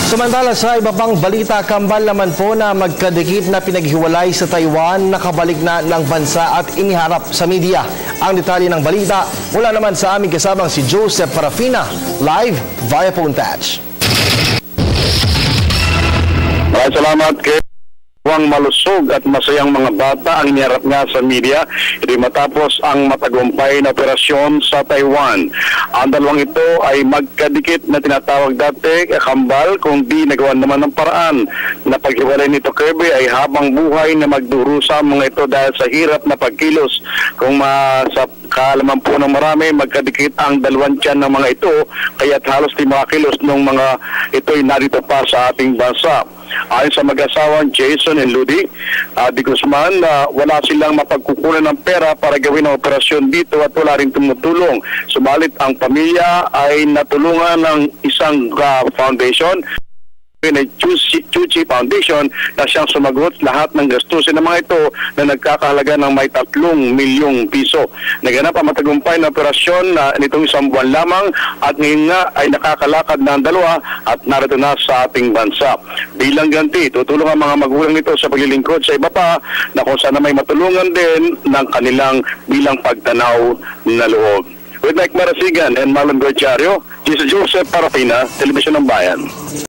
Samantala sa iba pang balita, kambal naman po na magkadikit na pinaghiwalay sa Taiwan, nakabalik na ng bansa at iniharap sa media. Ang detalye ng balita mula naman sa aming kasamang si Joseph Parafina, live via phone patch. Maraming salamat kay Huwag malusog at masayang mga bata ang iniharap nga sa media matapos ang matagumpay na operasyon sa Taiwan. Ang dalawang ito ay magkadikit na tinatawag dati kambal, kung di nagawan naman ng paraan na paghiwalay nito Kirby ay habang buhay na magdurusa mga ito dahil sa hirap na pagkilos. Kung sa kaalaman po ng marami, magkadikit ang dalawang tiyan ng mga ito kaya't halos di makakilos ng mga ito ay narito pa sa ating bansa. Ayon sa mag-asawang Jason and Ludi Di Guzman, wala silang mapagkukunan ng pera para gawin ang operasyon dito at wala rin tumutulong. Subalit ang pamilya ay natulungan ng isang foundation, Chuchi Foundation, na siyang sumagot lahat ng gastusin ng mga ito na nagkakahalaga ng may 3 milyong piso. Naganap ang matagumpay na operasyon nitong isang buwan lamang at ngayon nga ay nakakalakad na ang dalawa at narito na sa ating bansa. Bilang ganti, tutulong ang mga magulang nito sa paglilingkod sa iba pa na kung sana may matulungan din ng kanilang bilang pagtanaw na loob. With Mike Marasigan and Marlon Gorchario, Joseph Parafina, Telebisyon ng Bayan.